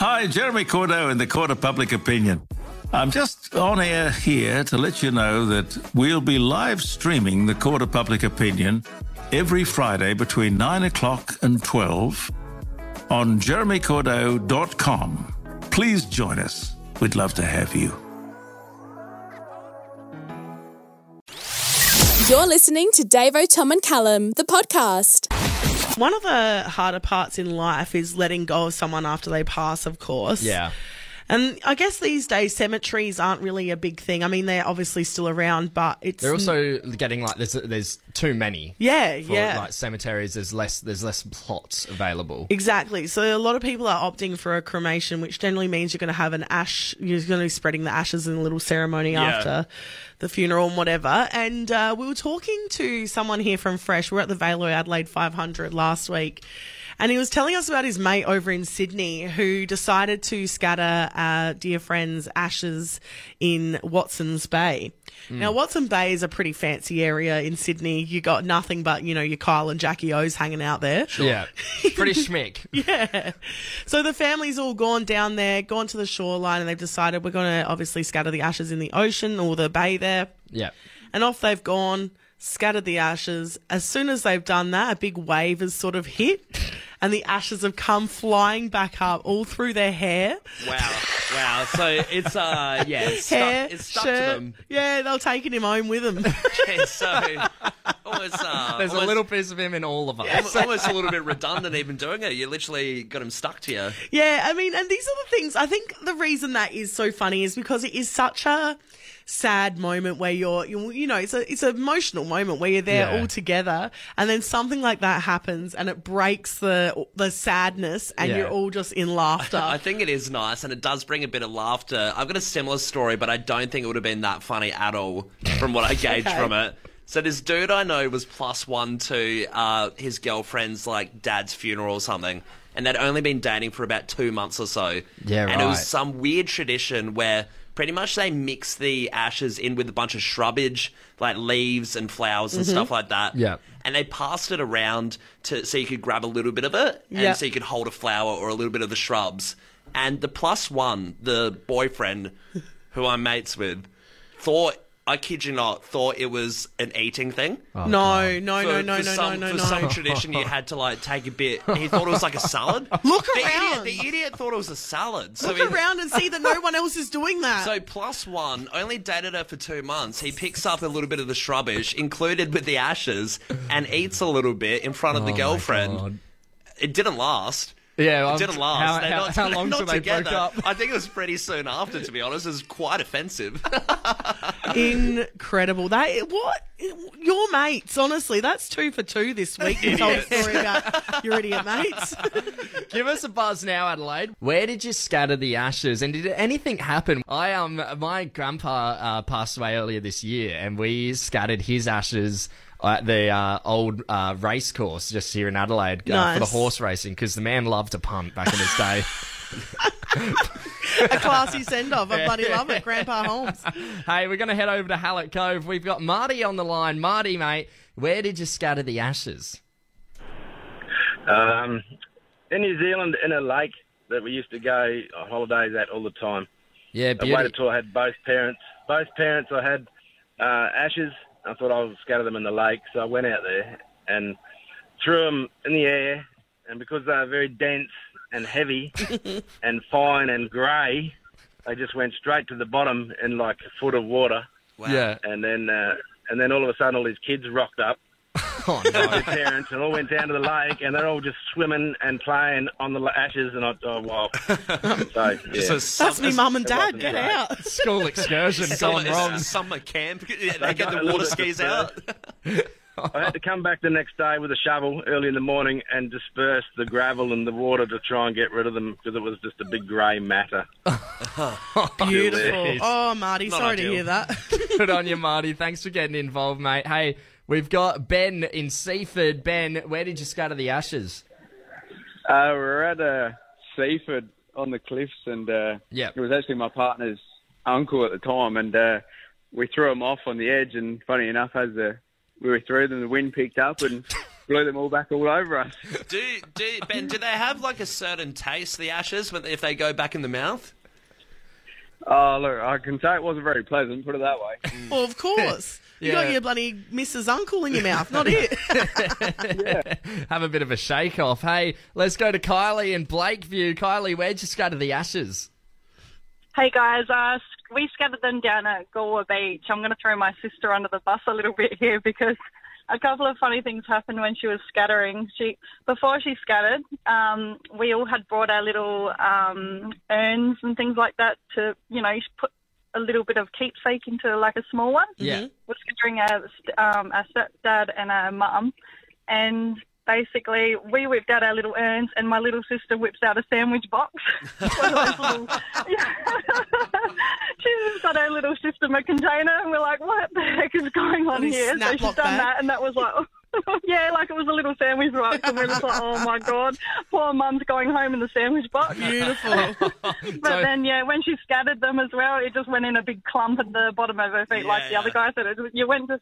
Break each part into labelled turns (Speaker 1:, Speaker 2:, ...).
Speaker 1: Hi, Jeremy Cordeaux in the Court of Public Opinion. I'm just on air here to let you know that we'll be live streaming the Court of Public Opinion every Friday between 9 o'clock and 12 on jeremycordeaux.com. Please join us. We'd love to have you.
Speaker 2: You're listening to Davo, Tom and Callum, the podcast.
Speaker 3: One of the harder parts in life is letting go of someone after they pass, of course.
Speaker 4: Yeah.
Speaker 3: And I guess these days cemeteries aren't really a big thing. I mean, they're obviously still around, but it's...
Speaker 4: They're also getting like there's too many.
Speaker 3: Yeah,
Speaker 4: for,
Speaker 3: yeah.
Speaker 4: Like cemeteries, there's less plots available.
Speaker 3: Exactly. So a lot of people are opting for a cremation, which generally means you're going to have an you're going to be spreading the ashes in a little ceremony after the funeral and whatever. And we were talking to someone here from Fresh. We were at the Velo Adelaide 500 last week. And he was telling us about his mate over in Sydney who decided to scatter a dear friend's ashes in Watson's Bay. Now, Watson Bay is a pretty fancy area in Sydney. You got nothing but, you know, your Kyle and Jackie O's hanging out there.
Speaker 4: Sure. Yeah, pretty schmick.
Speaker 3: Yeah. So the family's all gone down there, gone to the shoreline, and they've decided we're going to obviously scatter the ashes in the ocean or the bay there.
Speaker 4: Yeah.
Speaker 3: And off they've gone, scattered the ashes. As soon as they've done that, a big wave has sort of hit and the ashes have come flying back up all through their hair.
Speaker 5: Wow. So it's
Speaker 3: Hair,
Speaker 5: it's stuck
Speaker 3: shirt.
Speaker 5: to them.
Speaker 3: Yeah, they're taking him home with them.
Speaker 5: Yeah, so
Speaker 4: There's a little piece of him in all of us.
Speaker 5: almost a little bit redundant even doing it. You literally got him stuck to you.
Speaker 3: Yeah, I mean, and these are the things, I think the reason that is so funny is because it is such a sad moment where it's an emotional moment where you're there all together and then something like that happens and it breaks the sadness and you're all just in laughter.
Speaker 5: I think it is nice and it does bring a bit of laughter. I've got a similar story, but I don't think it would have been that funny at all from what I gauged from it. So this dude I know was +1 to his girlfriend's like dad's funeral or something, and they'd only been dating for about 2 months or so.
Speaker 4: Yeah,
Speaker 5: and it was some weird tradition where pretty much they mix the ashes in with a bunch of shrubbage, like leaves and flowers and stuff like that.
Speaker 4: Yeah.
Speaker 5: And they passed it around so you could grab a little bit of it and so you could hold a flower or a little bit of the shrubs. And the +1, the boyfriend who I'm mates with, I kid you not, thought it was an eating thing.
Speaker 3: Oh, no.
Speaker 5: For some tradition, you had to like take a bit. He thought it was like a salad.
Speaker 3: Look around.
Speaker 5: The idiot thought it was a salad. So
Speaker 3: Look around and see that no one else is doing that.
Speaker 5: So +1 only dated her for 2 months. He picks up a little bit of the shrubbish, included with the ashes, and eats a little bit in front of the girlfriend. It didn't last.
Speaker 4: Yeah,
Speaker 5: it didn't last.
Speaker 4: How long till they broke up?
Speaker 5: I think it was pretty soon after, to be honest. It was quite offensive.
Speaker 3: Incredible. Your mates, honestly, that's 2 for 2 this week. You told a story about your idiot mates.
Speaker 4: Give us a buzz now, Adelaide. Where did you scatter the ashes, and did anything happen? My grandpa passed away earlier this year, and we scattered his ashes at the old race course just here in Adelaide for the horse racing, because the man loved to punt back in his day.
Speaker 3: A classy send-off. I bloody love it. Grandpa Holmes.
Speaker 4: Hey, we're going to head over to Hallett Cove. We've got Marty on the line. Marty, mate, where did you scatter the ashes?
Speaker 6: In New Zealand, in a lake that we used to go on holidays at all the time.
Speaker 4: Yeah,
Speaker 6: beauty. I waited till I had both parents. Both parents, I had ashes. I thought I would scatter them in the lake, so I went out there and threw them in the air. And because they were very dense and heavy and fine and grey, they just went straight to the bottom in like a foot of water.
Speaker 4: Wow. Yeah.
Speaker 6: And then all of a sudden, all these kids rocked up.
Speaker 4: Oh, no.
Speaker 6: Their parents and all went down to the lake, and they're all just swimming and playing on the ashes. And wow. So, yeah.
Speaker 3: That's me, mum and dad. Get out.
Speaker 4: School excursion gone wrong.
Speaker 5: Summer camp. They get the water skis out.
Speaker 6: I had to come back the next day with a shovel early in the morning and disperse the gravel and the water to try and get rid of them, because it was just a big grey matter.
Speaker 3: Beautiful. Oh, Marty,
Speaker 5: Not
Speaker 3: sorry
Speaker 5: ideal.
Speaker 3: to hear that.
Speaker 4: Good on you, Marty. Thanks for getting involved, mate. Hey, we've got Ben in Seaford. Ben, where did you scatter the ashes?
Speaker 7: We're at Seaford on the cliffs, and it was actually my partner's uncle at the time, and we threw him off on the edge, and funny enough, as we were through them, the wind picked up and blew them all back all over us.
Speaker 5: Ben, do they have like a certain taste, the ashes, if they go back in the mouth?
Speaker 7: Oh, look, I can say it wasn't very pleasant, put it that way.
Speaker 3: Well, of course. You got your bloody Mrs. Uncle in your mouth, not it.
Speaker 4: Have a bit of a shake-off. Hey, let's go to Kylie in Blakeview. Kylie, where'd you scatter the ashes?
Speaker 8: Hey, guys. We scattered them down at Galway Beach. I'm going to throw my sister under the bus a little bit here because a couple of funny things happened when she was scattering. Before she scattered, we all had brought our little urns and things like that to, put a little bit of keepsake into like a small one.
Speaker 4: Yeah.
Speaker 8: We're scattering our stepdad and our mum, and basically we whipped out our little urns and my little sister whips out a sandwich box. She's got her little system a container, and we're like, what the heck is going on here? So she's done that, and that was like... Yeah, like it was a little sandwich box, and we're just like, oh my God, poor mum's going home in the sandwich box.
Speaker 3: Beautiful.
Speaker 8: But then, when she scattered them as well, it just went in a big clump at the bottom of her feet, like the other guy said. It was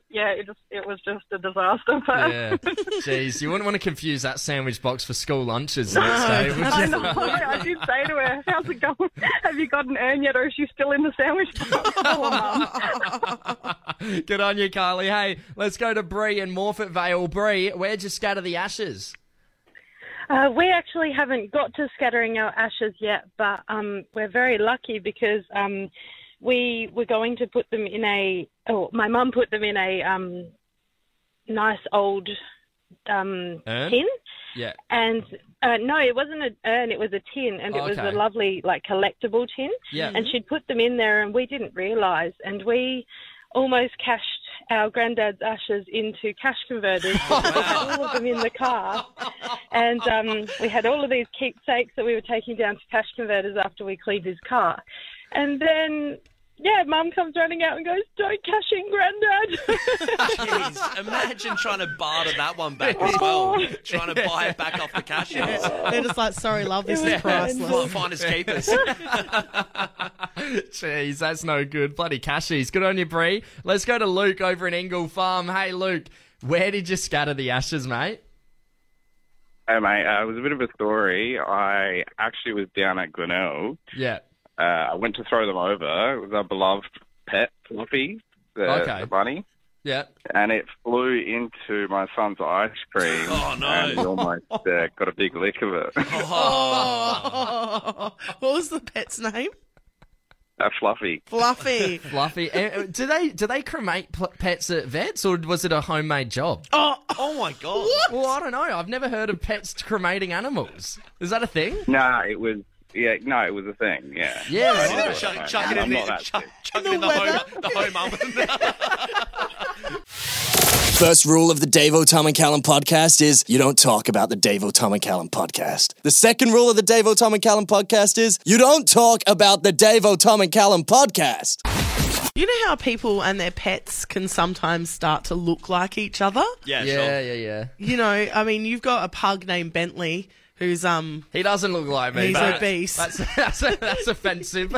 Speaker 8: just a disaster. But
Speaker 4: yeah, jeez, you wouldn't want to confuse that sandwich box for school lunches the next day, would you?
Speaker 8: I know. I did say to her, how's it going? Have you got an urn yet, or is she still in the sandwich box? Poor mum.
Speaker 4: Good on you, Kylie. Hey, let's go to Bree in Morfett Vale. Bree, where'd you scatter the ashes?
Speaker 9: We actually haven't got to scattering our ashes yet, but we're very lucky because we were going to put them in my mum put them in a nice old tin.
Speaker 4: Yeah.
Speaker 9: And no, it wasn't an urn, it was a tin, and it was a lovely, collectible tin.
Speaker 4: Yeah.
Speaker 9: And she'd put them in there, and we didn't realise, and we almost cashed our granddad's ashes into cash converters. We had all of them in the car, and we had all of these keepsakes that we were taking down to cash converters after we cleaned his car. And then, Mum comes running out and goes, "Don't cash in, Granddad."
Speaker 5: Jeez, imagine trying to barter that one back as well. Trying to buy it back off the cashiers.
Speaker 3: They're just like, sorry, love, this is priceless.
Speaker 5: Finest keepers.
Speaker 4: Jeez, that's no good. Bloody cashies. Good on you, Bree. Let's go to Luke over in Ingle Farm. Hey, Luke, where did you scatter the ashes, mate?
Speaker 10: Hey, mate, it was a bit of a story. I actually was down at Glenelg.
Speaker 4: Yeah.
Speaker 10: I went to throw them over. It was our beloved pet, Fluffy, the bunny.
Speaker 4: Yeah.
Speaker 10: And it flew into my son's ice cream.
Speaker 5: Oh, no.
Speaker 10: And he almost got a big lick of it.
Speaker 3: Oh. What was the pet's name?
Speaker 10: Fluffy.
Speaker 3: Fluffy.
Speaker 4: Fluffy. Do they cremate pets at vets, or was it a homemade job?
Speaker 5: Oh my God.
Speaker 3: What?
Speaker 4: Well, I don't know. I've never heard of pets cremating animals. Is that a thing?
Speaker 10: No, it was... Yeah, no, it was a thing, yeah.
Speaker 4: Yeah.
Speaker 5: Chuck it in there. Chuck it in the home oven.
Speaker 11: First rule of the Davo, Tom and Callum podcast is you don't talk about the Davo, Tom and Callum podcast. The second rule of the Davo, Tom and Callum podcast is you don't talk about the Davo, Tom and Callum podcast.
Speaker 3: You know how people and their pets can sometimes start to look like each other?
Speaker 5: Yeah,
Speaker 4: Yeah.
Speaker 3: You know, I mean, you've got a pug named Bentley who's
Speaker 4: he doesn't look like me.
Speaker 3: He's obese.
Speaker 4: That's offensive.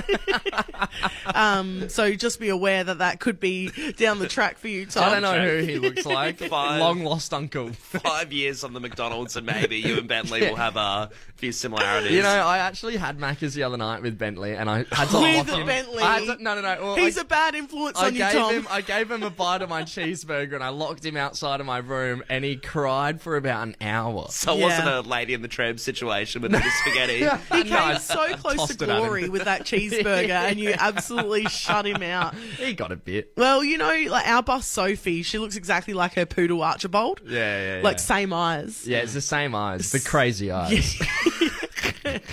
Speaker 3: So just be aware that could be down the track for you, Tom.
Speaker 4: I don't know who he looks like. Long lost uncle.
Speaker 5: 5 years on the McDonald's, and maybe you and Bentley will have a few similarities.
Speaker 4: You know, I actually had Macca's the other night with Bentley, and I had to lock him.
Speaker 3: Bentley?
Speaker 4: No. Well,
Speaker 3: he's a bad influence on you, Tom.
Speaker 4: I gave him a bite of my cheeseburger, and I locked him outside of my room, and he cried for about an hour.
Speaker 5: So it wasn't a Lady in the Tramp situation with the spaghetti.
Speaker 3: He came so close to glory with that cheeseburger, and you absolutely shut him out.
Speaker 4: He got a bit.
Speaker 3: Well, you know, like our boss Sophie, she looks exactly like her poodle Archibald.
Speaker 4: Yeah.
Speaker 3: Like same eyes.
Speaker 4: Yeah, it's the same eyes, the crazy eyes.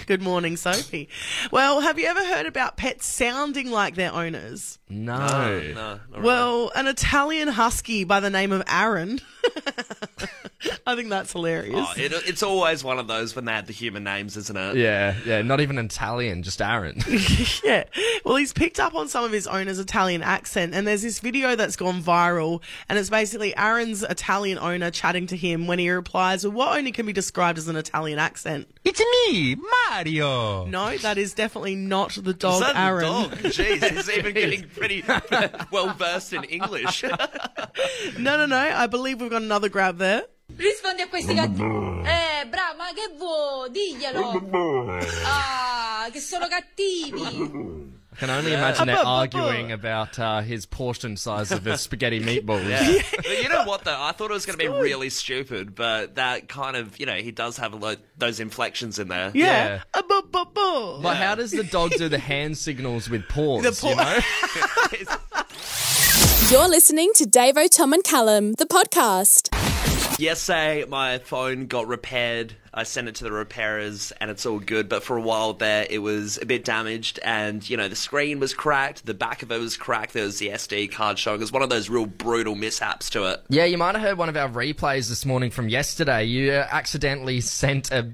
Speaker 3: Good morning, Sophie. Well, have you ever heard about pets sounding like their owners?
Speaker 4: No.
Speaker 3: Well, an Italian husky by the name of Aaron. I think that's hilarious.
Speaker 5: Oh, it's always one of those when they had the human names, isn't it?
Speaker 4: Yeah. Not even Italian, just Aaron.
Speaker 3: Yeah. Well, he's picked up on some of his owner's Italian accent, and there's this video that's gone viral, and it's basically Aaron's Italian owner chatting to him when he replies, well, what only can be described as an Italian accent?
Speaker 12: It's me, Mario.
Speaker 3: No, that is definitely not the dog,
Speaker 5: Is that
Speaker 3: Aaron.
Speaker 5: the dog? Jeez, he's even getting pretty well versed in English.
Speaker 3: No. I believe we've got another grab there.
Speaker 13: Rispondi a questi gatti. Bravo, ma che vuoi? Diglielo. Ah, che sono cattivi.
Speaker 4: I can only imagine they're arguing about his portion size of the spaghetti meatballs.
Speaker 5: Yeah. But you know what, though? I thought it was going to be really stupid, but that kind of, he does have those inflections in there.
Speaker 3: Yeah.
Speaker 4: But how does the dog do the hand signals with paws, you know?
Speaker 2: You're listening to Davo, Tom and Callum, the podcast.
Speaker 5: Yesterday, my phone got repaired. I sent it to the repairers and it's all good. But for a while there, it was a bit damaged and, the screen was cracked. The back of it was cracked. There was the SD card showing. It was one of those real brutal mishaps to it.
Speaker 4: Yeah, you might have heard one of our replays this morning from yesterday. You accidentally sent a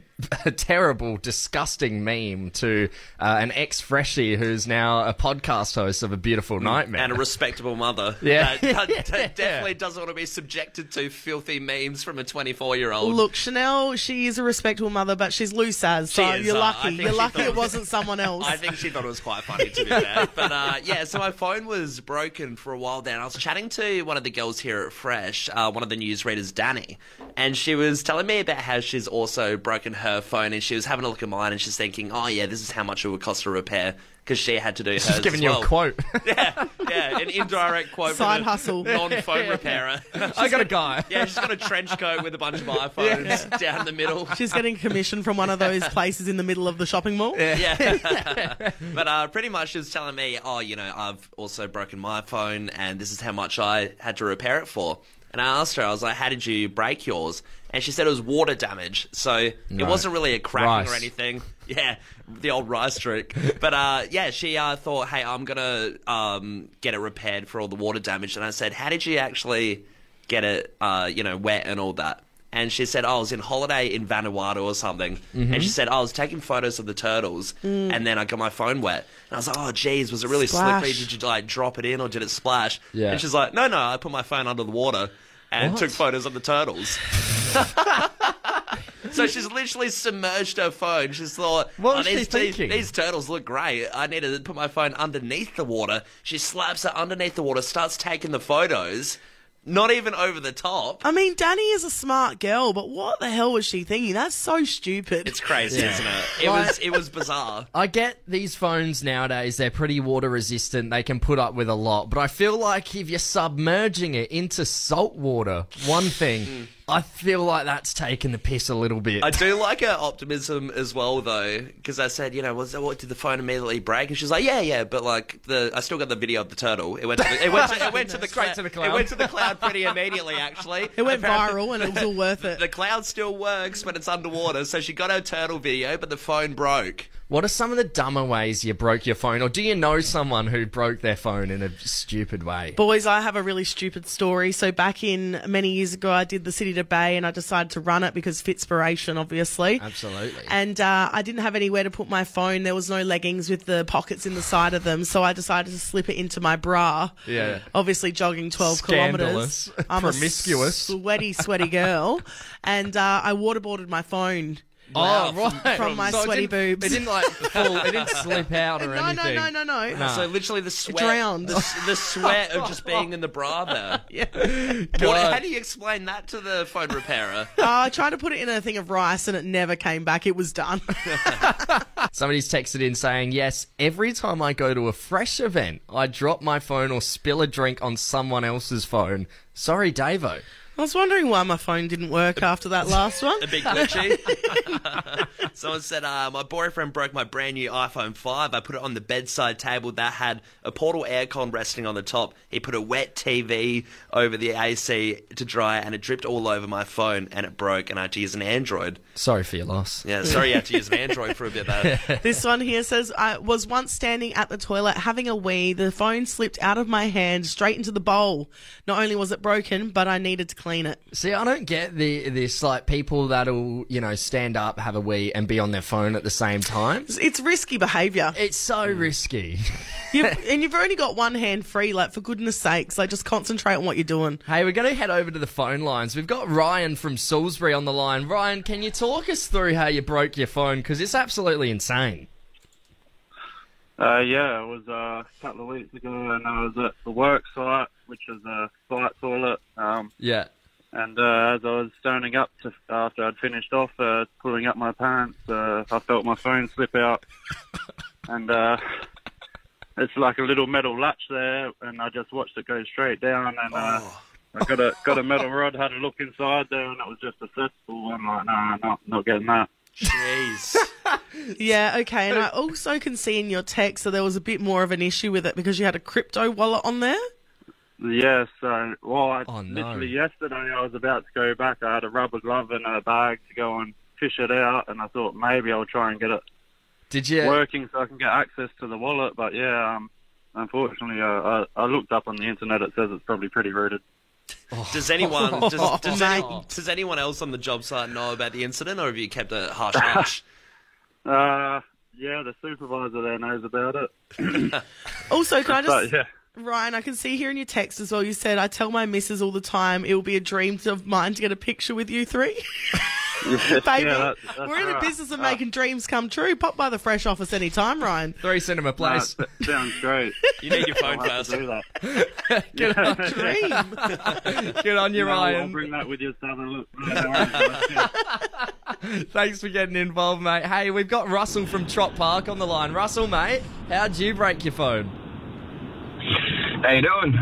Speaker 4: terrible, disgusting meme to an ex-freshie who's now a podcast host of A Beautiful Nightmare.
Speaker 5: And a respectable mother.
Speaker 4: Yeah.
Speaker 5: That definitely doesn't want to be subjected to filthy memes from a 24-year-old.
Speaker 3: Look, Chanel, she is a respectable mother, but she's loose as, so you're lucky. You're lucky it wasn't someone else.
Speaker 5: I think she thought it was quite funny, to be fair. But, so my phone was broken for a while there, and I was chatting to one of the girls here at Fresh, one of the newsreaders, Danny, and she was telling me about how she's also broken her phone, and she was having a look at mine, and she's thinking, oh, yeah, this is how much it would cost to repair, because she had to do hers.
Speaker 4: She's giving you a quote.
Speaker 5: Yeah, an indirect quote
Speaker 3: Side
Speaker 5: from a
Speaker 3: hustle.
Speaker 5: non-phone repairer.
Speaker 4: I got a guy.
Speaker 5: Yeah, she's got a trench coat with a bunch of iPhones down the middle.
Speaker 3: She's getting commission from one of those places in the middle of the shopping mall.
Speaker 5: Yeah. But pretty much she was telling me, oh, I've also broken my phone and this is how much I had to repair it for. And I asked her, I was like, how did you break yours? And she said it was water damage. So it wasn't really a cracking or anything. Yeah, the old rice trick. But she thought, hey, I'm going to get it repaired for all the water damage. And I said, how did you actually get it, wet and all that? And she said, I was in holiday in Vanuatu or something. Mm-hmm. And she said, I was taking photos of the turtles and then I got my phone wet. And I was like, oh, geez, was it really slippery? Did you, drop it in or did it splash?
Speaker 4: Yeah.
Speaker 5: And she's like, no, I put my phone under the water and took photos of the turtles. So she's literally submerged her phone. She's thought,
Speaker 4: what was she thinking?
Speaker 5: These turtles look great. I need to put my phone underneath the water. She slaps it underneath the water, starts taking the photos. Not even over the top.
Speaker 3: I mean, Danny is a smart girl, but what the hell was she thinking? That's so stupid.
Speaker 5: It's crazy, isn't it? It was bizarre.
Speaker 4: I get these phones nowadays, they're pretty water resistant, they can put up with a lot, but I feel like if you're submerging it into salt water, one thing, I feel like that's taking the piss a little bit.
Speaker 5: I do like her optimism as well, though, because I said, what did the phone immediately break? And she's like, yeah, but I still got the video of the turtle. It went to the cloud. It went to the cloud pretty immediately, actually.
Speaker 3: It went viral and it was all worth it.
Speaker 5: The cloud still works when it's underwater, so she got her turtle video, but the phone broke.
Speaker 4: What are some of the dumber ways you broke your phone? Or do you know someone who broke their phone in a stupid way?
Speaker 3: Boys, I have a really stupid story. So back in many years ago, I did the City to Bay and I decided to run it because of inspiration, obviously.
Speaker 4: Absolutely.
Speaker 3: And I didn't have anywhere to put my phone. There was no leggings with the pockets in the side of them. So I decided to slip it into my bra.
Speaker 4: Yeah.
Speaker 3: Obviously jogging 12 kilometres. I'm
Speaker 4: promiscuous.
Speaker 3: A sweaty girl. And I waterboarded my phone.
Speaker 4: Wow. Oh, right.
Speaker 3: From my sweaty boobs.
Speaker 4: It didn't it didn't slip out or anything.
Speaker 3: No.
Speaker 5: So literally the sweat.
Speaker 3: Drowned.
Speaker 5: The sweat of just being in the bra there.
Speaker 3: Yeah.
Speaker 5: How do you explain that to the phone repairer?
Speaker 3: I tried to put it in a thing of rice and it never came back. It was done.
Speaker 4: Somebody's texted in saying, yes, every time I go to a Fresh event, I drop my phone or spill a drink on someone else's phone. Sorry, Davo.
Speaker 3: I was wondering why my phone didn't work after that last one.
Speaker 5: A big glitchy. Someone said, my boyfriend broke my brand new iPhone 5. I put it on the bedside table that had a portable aircon resting on the top. He put a wet TV over the AC to dry and it dripped all over my phone and it broke and I had to use an Android.
Speaker 4: Sorry for your loss.
Speaker 5: Yeah, sorry you had to use an Android for a bit there.
Speaker 3: This one here says, I was once standing at the toilet having a wee. The phone slipped out of my hand straight into the bowl. Not only was it broken, but I needed to clean it.
Speaker 4: See, I don't get this, people that'll, stand up, have a wee, and be on their phone at the same time.
Speaker 3: It's risky behaviour.
Speaker 4: It's so risky.
Speaker 3: And you've only got one hand free, for goodness sakes, just concentrate on what you're doing.
Speaker 4: Hey, we're going to head over to the phone lines. We've got Ryan from Salisbury on the line. Ryan, can you talk us through how you broke your phone? Because it's absolutely insane.
Speaker 14: Yeah, it was a couple of weeks ago and I was at the work site, which is a site toilet.
Speaker 4: Yeah.
Speaker 14: And as I was standing up after I'd finished off pulling up my pants, I felt my phone slip out. And it's like a little metal latch there, and I just watched it go straight down. And I got a metal rod, had a look inside there, and it was just a cesspool. I'm like, no, not getting that.
Speaker 5: Jeez.
Speaker 3: Yeah, okay. And I also can see in your text that there was a bit more of an issue with it because you had a crypto wallet on there.
Speaker 14: Yeah, so, literally yesterday I was about to go back. I had a rubber glove and a bag to go and fish it out, and I thought maybe I'll try and get it working so I can get access to the wallet. But yeah, unfortunately, I looked up on the internet. It says it's probably pretty rooted.
Speaker 5: Does anyone does anyone else on the job site know about the incident, or have you kept a hush?
Speaker 14: Yeah, the supervisor there knows about it.
Speaker 3: Also, can I just... Ryan, I can see here in your text as well, you said, I tell my missus all the time, it will be a dream of mine to get a picture with you three. Baby, that's we're in the business of making dreams come true. Pop by the Fresh office anytime, Ryan.
Speaker 4: 3 Cinema Place.
Speaker 14: That sounds great.
Speaker 5: You need your phone first.
Speaker 14: Do that.
Speaker 3: Good on dream.
Speaker 4: Good on you, Ryan.
Speaker 14: I'll bring that with you to have a look.
Speaker 4: Thanks for getting involved, mate. Hey, we've got Russell from Trot Park on the line. Russell, mate, how'd you break your phone?
Speaker 15: How you doing?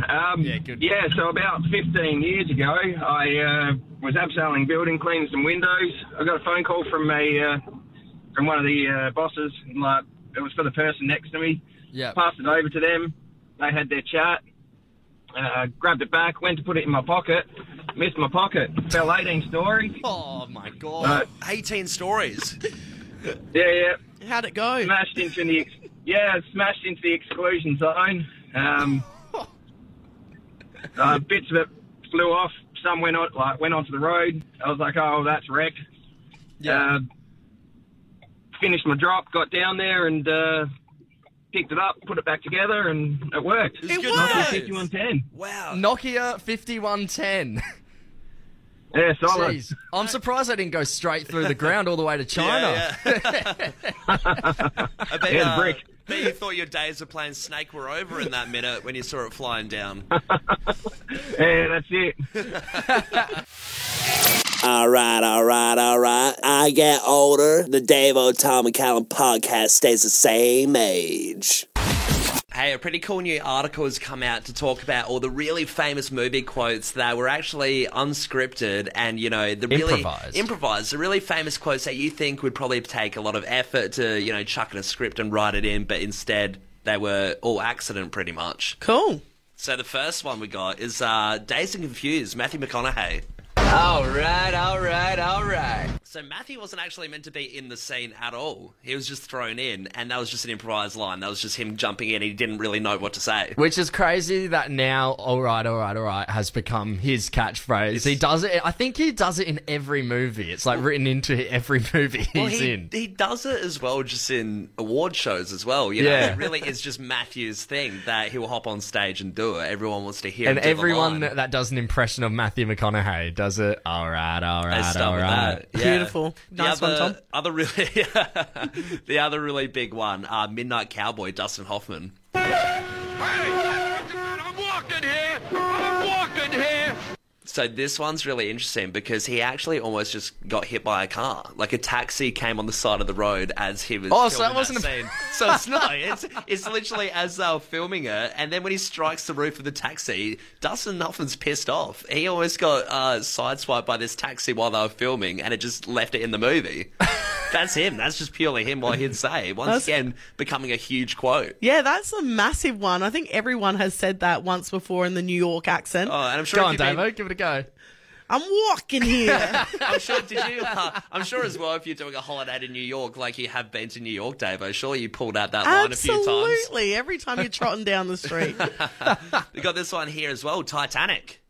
Speaker 4: Yeah, good.
Speaker 15: Yeah, so about 15 years ago, I was upselling building cleaners and windows. I got a phone call from one of the bosses. Like, it was for the person next to me.
Speaker 4: Yeah.
Speaker 15: Passed it over to them. They had their chat. Grabbed it back, went to put it in my pocket. Missed my pocket. Fell 18 stories.
Speaker 4: Oh, my God.
Speaker 5: 18 stories?
Speaker 15: Yeah.
Speaker 3: How'd it go?
Speaker 15: Smashed into the exclusion zone. Bits of it flew off. Some went onto the road. I was like, "Oh, that's wrecked."
Speaker 4: Yeah.
Speaker 15: Finished my drop, got down there, and picked it up, put it back together, and it worked.
Speaker 3: It worked.
Speaker 15: Nokia 5110.
Speaker 5: Wow.
Speaker 4: Nokia 5110.
Speaker 15: Yeah, solid.
Speaker 4: Jeez. I'm surprised I didn't go straight through the ground all the way to China.
Speaker 5: I bet,
Speaker 15: Yeah, the brick.
Speaker 5: bet you thought your days of playing Snake were over in that minute when you saw it flying down.
Speaker 15: Yeah, that's it.
Speaker 11: All right. I get older. The Davo, Tom, and Callum podcast stays the same age.
Speaker 5: Hey, a pretty cool new article has come out to talk about all the really famous movie quotes that were actually unscripted and, you know, the really improvised, the really famous quotes that you think would probably take a lot of effort to, you know, chuck in a script and write it in, but instead they were all accident pretty much.
Speaker 3: Cool.
Speaker 5: So the first one we got is Dazed and Confused, Matthew McConaughey.
Speaker 16: All right.
Speaker 5: So Matthew wasn't actually meant to be in the scene at all. He was just thrown in, and that was just an improvised line. That was just him jumping in. He didn't really know what to say.
Speaker 4: Which is crazy that now, all right, has become his catchphrase. He does it, I think he does it in every movie. It's like written into every movie he's in.
Speaker 5: He does it as well just in award shows as well. You know,
Speaker 4: Yeah.
Speaker 5: It really is just Matthew's thing that he'll hop on stage and do it. Everyone wants to hear
Speaker 4: And
Speaker 5: him do
Speaker 4: everyone
Speaker 5: the line.
Speaker 4: that does an impression of Matthew McConaughey does it. All right.
Speaker 5: They start with that. Yeah.
Speaker 3: Beautiful. Nice one, Tom.
Speaker 5: The other really big one, Midnight Cowboy, Dustin Hoffman.
Speaker 16: I'm walking here.
Speaker 5: So this one's really interesting because he actually almost just got hit by a car. Like a taxi came on the side of the road as he was filming that scene. So it's not. It's literally as they were filming it, and then when he strikes the roof of the taxi, Dustin Hoffman's pissed off. He almost got sideswiped by this taxi while they were filming, and it just left it in the movie. That's him. That's just purely him, what he'd say. Once again, becoming a huge quote.
Speaker 3: Yeah, that's a massive one. I think everyone has said that once before in the New York accent.
Speaker 5: Oh, and I'm sure
Speaker 4: Go on, Davo, give it a go.
Speaker 3: I'm walking here.
Speaker 5: I'm sure. I'm sure as well. If you're doing a holiday to New York, like you have been to New York, Davo, surely you pulled out that line a few times.
Speaker 3: Absolutely. Every time you're trotting down the street.
Speaker 5: We got this one here as well. Titanic.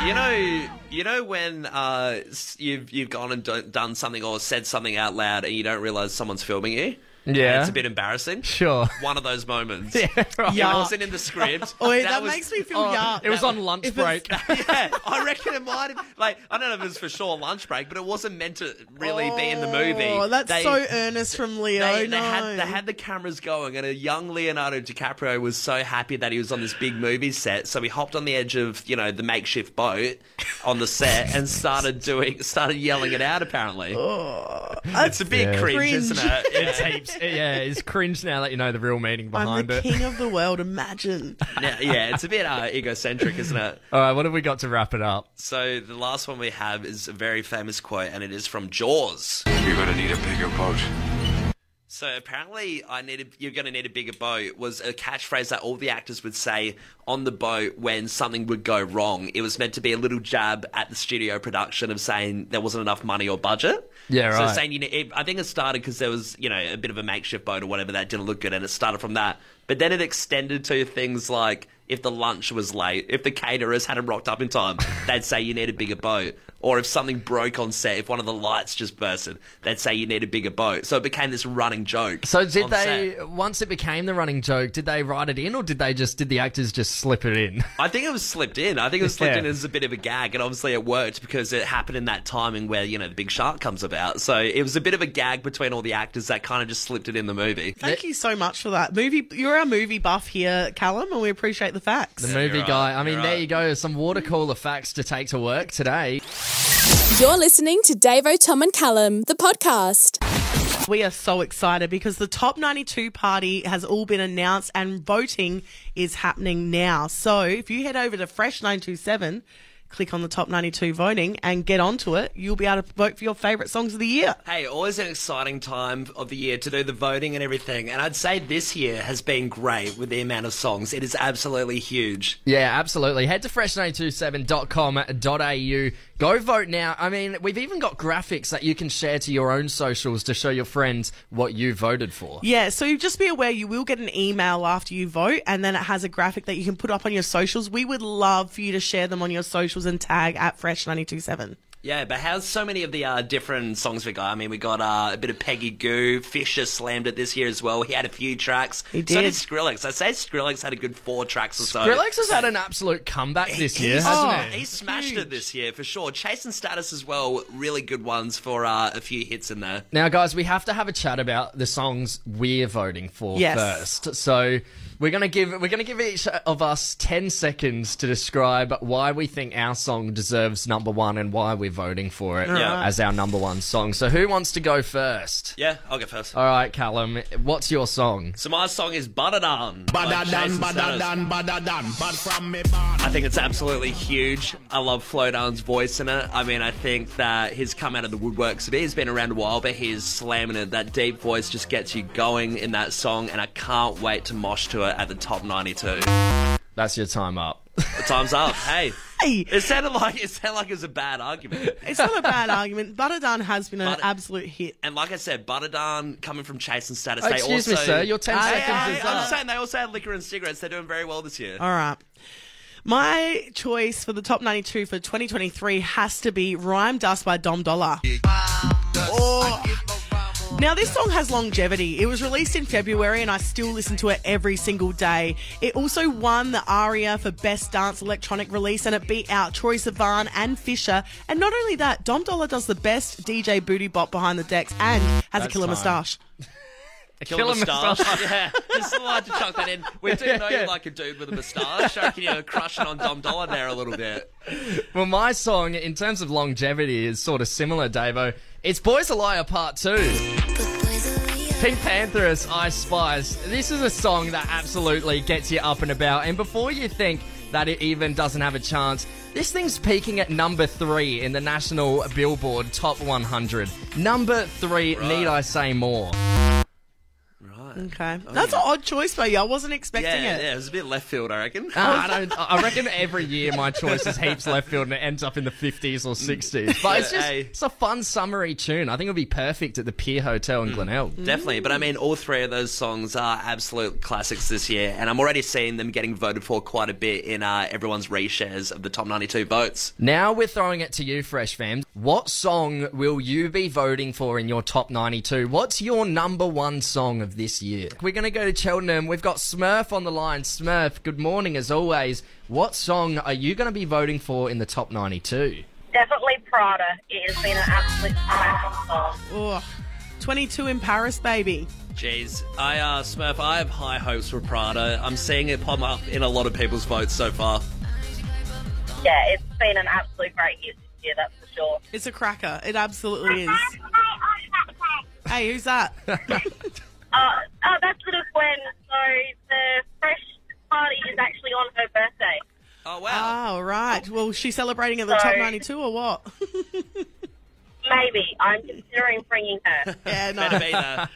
Speaker 5: You know when you've gone and done something or said something out loud and you don't realise someone's filming you?
Speaker 4: Yeah.
Speaker 5: It's a bit embarrassing.
Speaker 4: Sure.
Speaker 5: One of those moments.
Speaker 4: Yeah, right.
Speaker 5: It wasn't in the script.
Speaker 3: That makes me feel yuck.
Speaker 4: It was on lunch break.
Speaker 5: Yeah, I reckon it might have. Like, I don't know if it was for sure lunch break, but it wasn't meant to really be in the movie.
Speaker 3: Oh, that's so earnest from Leo.
Speaker 5: They had the cameras going, and a young Leonardo DiCaprio was so happy that he was on this big movie set, so he hopped on the edge of, the makeshift boat on the set and started yelling it out, apparently. It's a bit cringe, isn't it?
Speaker 4: It's cringe now that you know the real meaning behind
Speaker 3: I'm
Speaker 4: it.
Speaker 3: the king of the world, imagine.
Speaker 5: Yeah, it's a bit egocentric, isn't it?
Speaker 4: All right, what have we got to wrap it up?
Speaker 5: So the last one we have is a very famous quote, and it is from Jaws.
Speaker 16: You're gonna need a bigger boat.
Speaker 5: So apparently, you're going to need a bigger boat was a catchphrase that all the actors would say on the boat when something would go wrong. It was meant to be a little jab at the studio production of saying there wasn't enough money or budget.
Speaker 4: Yeah, right.
Speaker 5: So saying, I think it started because there was, a bit of a makeshift boat or whatever that didn't look good, and it started from that. But then it extended to things like if the lunch was late, if the caterers hadn't rocked up in time, they'd say you need a bigger boat. Or if something broke on set, if one of the lights just bursted, they'd say you need a bigger boat. So it became this running joke.
Speaker 4: So once it became the running joke, did they write it in, or did the actors just slip it in?
Speaker 5: I think it was slipped in. I think it was slipped in as a bit of a gag, and obviously it worked because it happened in that timing where, the big shark comes about. So it was a bit of a gag between all the actors that kind of just slipped it in the movie.
Speaker 3: Thank you so much for that. You're our movie buff here, Callum, and we appreciate the facts.
Speaker 4: The movie guy. I mean, there you go. Some water cooler facts to take to work today.
Speaker 2: You're listening to Davo, Tom and Callum, the podcast.
Speaker 3: We are so excited because the Top 92 party has all been announced and voting is happening now. So if you head over to Fresh 927, click on the Top 92 voting and get onto it, you'll be able to vote for your favourite songs of the year.
Speaker 5: Hey, always an exciting time of the year to do the voting and everything. And I'd say this year has been great with the amount of songs. It is absolutely huge.
Speaker 4: Yeah, absolutely. Head to fresh927.com.au. Go vote now. I mean, we've even got graphics that you can share to your own socials to show your friends what you voted for.
Speaker 3: Yeah, so just be aware you will get an email after you vote, and then it has a graphic that you can put up on your socials. We would love for you to share them on your socials and tag at Fresh927.
Speaker 5: Yeah, but how's so many of the different songs we got? I mean, we got a bit of Peggy Goo. Fisher slammed it this year as well. He had a few tracks.
Speaker 3: He did.
Speaker 5: So did Skrillex. I'd say Skrillex had a good 4 tracks or so.
Speaker 4: Skrillex has had an absolute comeback this year, hasn't he?
Speaker 5: He smashed it this year, for sure. Chase and Status as well, really good ones for a few hits in there.
Speaker 4: Now, guys, we have to have a chat about the songs we're voting for first. So we're gonna give each of us 10 seconds to describe why we think our song deserves number 1 and why we're voting for it as our number 1 song. So who wants to go first?
Speaker 5: Yeah, I'll go first.
Speaker 4: All right, Callum, what's your song?
Speaker 5: So my song is Badadan. I think it's absolutely huge. I love Flowdown's voice in it. I mean, I think that he's come out of the woodworks a bit. He's been around a while, but he's slamming it. That deep voice just gets you going in that song, and I can't wait to mosh to it at the Top 92.
Speaker 4: That's your time up.
Speaker 5: The time's up. Hey. It sounded like it was a bad argument.
Speaker 3: It's not a bad argument. Badadan has been an absolute hit.
Speaker 5: And like I said, Badadan, coming from Chase and Status,
Speaker 4: excuse me, sir. Your 10 seconds is up.
Speaker 5: I'm just saying, they also had Liquor and Cigarettes. They're doing very well this year.
Speaker 3: All right. My choice for the Top 92 for 2023 has to be Rhyme Dust by Dom Dollar. Now, this song has longevity. It was released in February and I still listen to it every single day. It also won the ARIA for Best Dance Electronic Release and it beat out Troye Sivan and Fisher. And not only that, Dom Dollar does the best DJ booty bop behind the decks and has a killer moustache.
Speaker 5: A killer moustache. Yeah, just like to chuck that in. We do know you like a dude with a moustache. I reckon you're crushing on Dom Dollar there a little bit.
Speaker 4: Well, my song, in terms of longevity, is sort of similar, Davo. It's Boys a Liar Part 2. Pink Pantheress, Ice Spice. This is a song that absolutely gets you up and about. And before you think that it even doesn't have a chance, this thing's peaking at number 3 in the national Billboard Top 100. Number 3, need I say more?
Speaker 3: Okay. That's an odd choice by you. I wasn't expecting it.
Speaker 5: Yeah, it was a bit left field, I reckon.
Speaker 4: I reckon every year my choice is heaps left field and it ends up in the 50s or 60s. But it's a fun summery tune. I think it would be perfect at the Pier Hotel in Glenelg.
Speaker 5: Definitely. But I mean, all three of those songs are absolute classics this year. And I'm already seeing them getting voted for quite a bit in everyone's reshares of the top 92 votes.
Speaker 4: Now we're throwing it to you, Fresh Fam. What song will you be voting for in your top 92? What's your number one song of this year? We're going to go to Cheltenham. We've got Smurf on the line. Smurf, good morning as always. What song are you going to be voting for in the top 92?
Speaker 17: Definitely Prada. It has been an absolute smashing song.
Speaker 3: Oh, 22 in Paris, baby.
Speaker 5: Jeez. Smurf, I have high hopes for Prada. I'm seeing it pop up in a lot of people's votes so far.
Speaker 17: Yeah, it's been an absolute great year this year, that's for sure.
Speaker 3: It's a cracker. It absolutely is. Hey, who's that?
Speaker 17: That's little Gwen. So the Fresh party is actually on her birthday.
Speaker 5: Oh, wow.
Speaker 3: Oh, right. Well, she's celebrating at the top 92 or what?
Speaker 17: Maybe. I'm considering bringing her.
Speaker 3: Yeah, no.
Speaker 5: Better be there.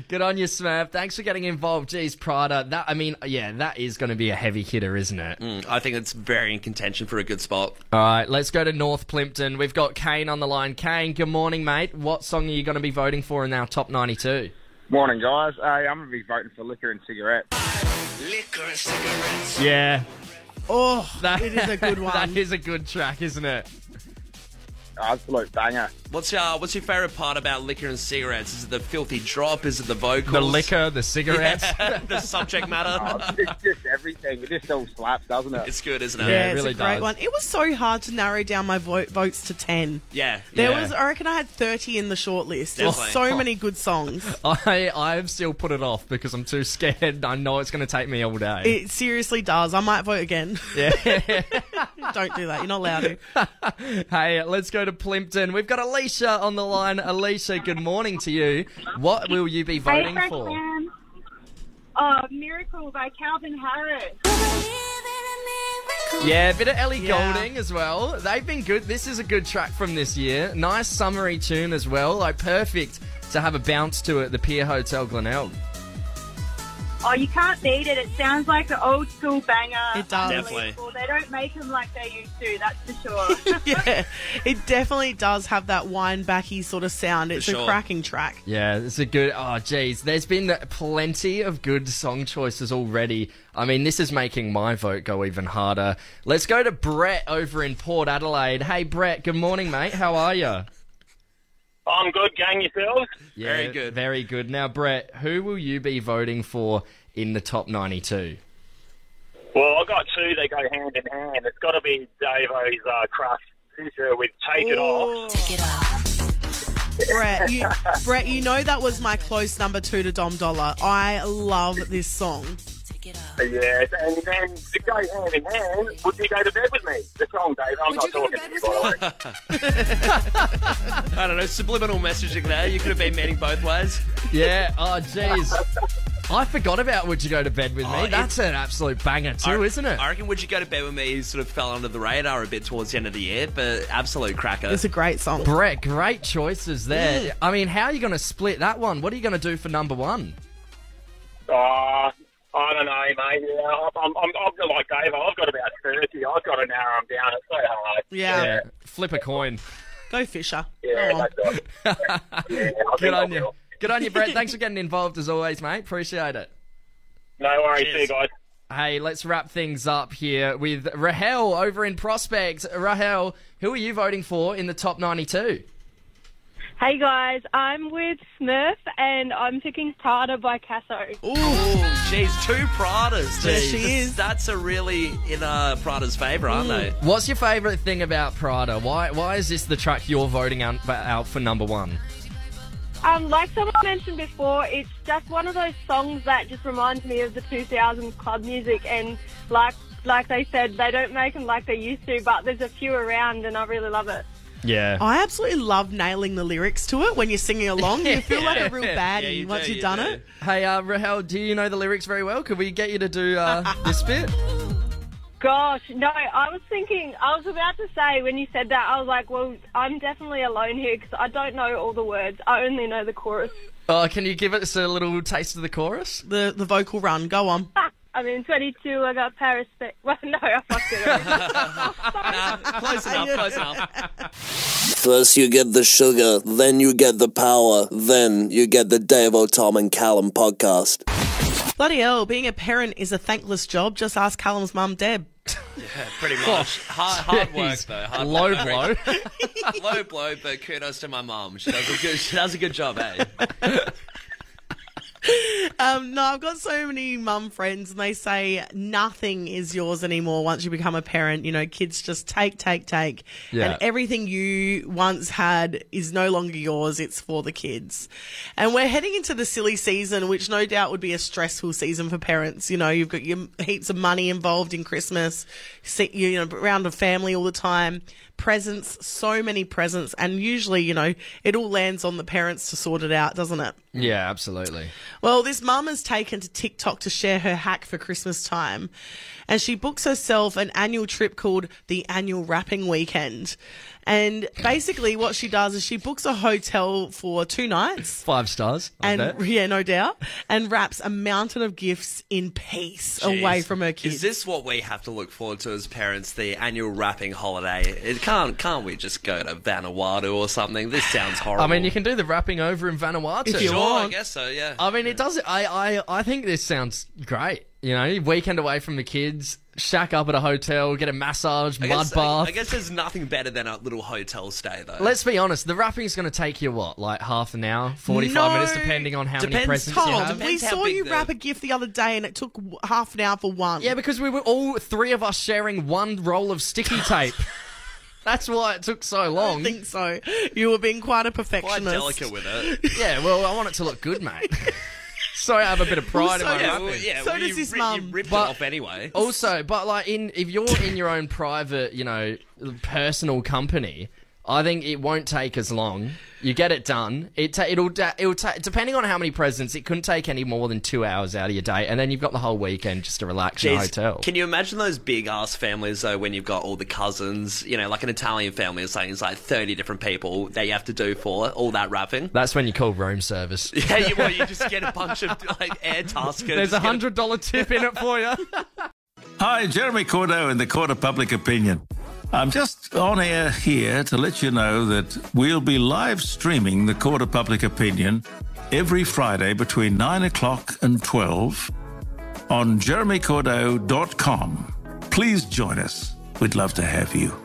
Speaker 4: Good on you, Smurf. Thanks for getting involved. Jeez, Prada. That is going to be a heavy hitter, isn't it?
Speaker 5: I think it's very in contention for a good spot.
Speaker 4: All right, let's go to North Plimpton. We've got Kane on the line. Kane, good morning, mate. What song are you going to be voting for in our top 92?
Speaker 18: Morning, guys. I'm going to be voting for Liquor and Cigarettes.
Speaker 16: Liquor and cigarettes.
Speaker 4: Yeah.
Speaker 3: Oh, it is a good one.
Speaker 4: That is a good track, isn't it?
Speaker 18: Absolute banger.
Speaker 5: What's your favourite part about Liquor and Cigarettes? Is it the filthy drop? Is it the vocals?
Speaker 4: The liquor, the cigarettes.
Speaker 5: Yeah, the subject matter?
Speaker 18: It's just everything. It just all slaps, doesn't it?
Speaker 5: It's good, isn't it?
Speaker 3: Yeah,
Speaker 4: it really
Speaker 3: it's a great
Speaker 4: does.
Speaker 3: one. It was so hard to narrow down my votes to 10.
Speaker 5: Yeah.
Speaker 3: I reckon I had 30 in the shortlist. There's so many good songs.
Speaker 4: I've still put it off because I'm too scared. I know it's going to take me all day.
Speaker 3: It seriously does. I might vote again.
Speaker 4: Yeah.
Speaker 3: Don't do that. You're not allowed to.
Speaker 4: Hey, let's go to Plimpton. We've got Alicia on the line. Alicia, good morning to you. What will you be voting for?
Speaker 17: Miracle by Calvin Harris.
Speaker 4: Yeah, a bit of Ellie Goulding as well. They've been good. This is a good track from this year. Nice summery tune as well. Like perfect to have a bounce to it at the Pier Hotel Glenelg.
Speaker 17: Oh, you can't beat it. It sounds like an old school banger.
Speaker 3: It does.
Speaker 5: Definitely.
Speaker 17: They don't make them like they used to, that's for sure.
Speaker 3: Yeah, it definitely does have that wine-backy sort of sound. It's a cracking track.
Speaker 4: Yeah, it's a good... Oh, geez. There's been plenty of good song choices already. I mean, this is making my vote go even harder. Let's go to Brett over in Port Adelaide. Hey, Brett, good morning, mate. How are you?
Speaker 19: I'm good, gang, yourselves?
Speaker 4: Yeah,
Speaker 5: very good.
Speaker 4: Very good. Now, Brett, who will you be voting for in the top 92?
Speaker 19: Well, I've got two that go hand in hand. It's got to be Davo's Crush Sister with Take It Off.
Speaker 3: Take it off. Brett, you know that was my close number 2 to Dom Dollar. I love this song.
Speaker 19: Yes, and then to go hand in hand, would you go to bed with me? The song, Dave. I'm not talking to you, by the way.
Speaker 5: I don't know, subliminal messaging there. You could have been meaning both ways.
Speaker 4: Yeah, oh, jeez. I forgot about Would You Go to Bed With Me. That's an absolute banger too, isn't it?
Speaker 5: I reckon Would You Go to Bed With Me sort of fell under the radar a bit towards the end of the year, but absolute cracker.
Speaker 3: It's a great song.
Speaker 4: Brett, great choices there. Yeah. I mean, how are you going to split that one? What are you going to do for number one?
Speaker 19: I don't know, mate. Yeah, I'm like Dave. I've got about 30. I've got to narrow them down. It's so hard.
Speaker 3: Yeah.
Speaker 4: Flip a coin.
Speaker 3: Go Fisher.
Speaker 19: Yeah, that's right.
Speaker 4: Good on you. Good on you, Brett. Thanks for getting involved as always, mate. Appreciate it.
Speaker 19: No worries. See you guys.
Speaker 4: Hey, let's wrap things up here with Rahel over in Prospect. Rahel, who are you voting for in the top 92?
Speaker 9: Hey guys, I'm with Smurf and I'm picking Prada by Casso.
Speaker 5: Ooh, jeez, 2 Pradas.
Speaker 3: Yes, she is.
Speaker 5: That's a really in Prada's favour, aren't they?
Speaker 4: What's your favourite thing about Prada? Why is this the track you're voting out for number one?
Speaker 9: Like someone mentioned before, it's just one of those songs that just reminds me of the 2000s club music, and like they said, they don't make them like they used to, but there's a few around and I really love it.
Speaker 4: Yeah.
Speaker 3: I absolutely love nailing the lyrics to it when you're singing along. You feel like a real baddie once you've done it.
Speaker 4: Hey, Rahel, do you know the lyrics very well? Could we get you to do this bit?
Speaker 17: gosh, no, I was about to say when you said that, I was like, well, I'm definitely alone here because I don't know all the words. I only know the chorus.
Speaker 4: Oh, can you give us a little taste of the chorus?
Speaker 3: The vocal run, go on.
Speaker 17: I'm in 22, I got Paris. Well, no, I fucked it up.
Speaker 5: Close enough.
Speaker 11: First you get the sugar, then you get the power, then you get the Davo, Tom and Callum podcast.
Speaker 3: Bloody hell, being a parent is a thankless job. Just ask Callum's mum, Deb.
Speaker 5: Yeah, pretty much. Hard work, though. Hard
Speaker 4: Low
Speaker 5: work.
Speaker 4: blow.
Speaker 5: Low blow, but kudos to my mum. She does a good job, eh?
Speaker 3: No, I've got so many mum friends and they say nothing is yours anymore once you become a parent. You know, kids just take.
Speaker 4: Yeah.
Speaker 3: And everything you once had is no longer yours. It's for the kids. And we're heading into the silly season, which no doubt would be a stressful season for parents. You know, you've got your heaps of money involved in Christmas, you know, around the family all the time. Presents, so many presents, and usually, you know, it all lands on the parents to sort it out, doesn't it?
Speaker 4: Yeah, absolutely.
Speaker 3: Well, this mum has taken to TikTok to share her hack for Christmas time, and she books herself an annual trip called the Annual Wrapping Weekend. And basically what she does is she books a hotel for 2 nights.
Speaker 4: 5 stars.
Speaker 3: Yeah, no doubt. And wraps a mountain of gifts in peace away from her kids.
Speaker 5: Is this what we have to look forward to as parents, the annual wrapping holiday? Can't we just go to Vanuatu or something? This sounds horrible.
Speaker 4: I mean, you can do the wrapping over in Vanuatu.
Speaker 3: If you
Speaker 5: sure,
Speaker 3: want.
Speaker 5: I guess so, yeah.
Speaker 4: I mean, it does. I think this sounds great. You know, weekend away from the kids, shack up at a hotel, get a massage, mud bath.
Speaker 5: I guess there's nothing better than a little hotel stay, though.
Speaker 4: Let's be honest, the wrapping's going to take you, what, like half an hour, 45 minutes, depending on how many presents you have?
Speaker 3: We saw you wrap a gift the other day and it took half an hour for one.
Speaker 4: Yeah, because we were all 3 of us sharing one roll of sticky tape. That's why it took so long.
Speaker 3: I don't think so. You were being quite a perfectionist.
Speaker 5: Quite delicate with it.
Speaker 4: Yeah, well, I want it to look good, mate. So I have a bit of pride in my wrapping.
Speaker 3: So does his mum.
Speaker 5: You ripped it off anyway.
Speaker 4: Also, but like if you're in your own private, you know, personal company, I think it won't take as long. You get it done. It'll depending on how many presents, it couldn't take any more than 2 hours out of your day, and then you've got the whole weekend just to relax in a hotel.
Speaker 5: Can you imagine those big ass families though, when you've got all the cousins, you know, like an Italian family or something, it's like 30 different people that you have to do for all that wrapping?
Speaker 4: That's when you call room service.
Speaker 5: Yeah, you just get a bunch of like air taskers.
Speaker 4: There's $100 tip in it for you.
Speaker 1: Hi, Jeremy Cordeaux in the Court of Public Opinion. I'm just on air here to let you know that we'll be live streaming the Court of Public Opinion every Friday between 9 o'clock and 12 on jeremycordeaux.com. Please join us. We'd love to have you.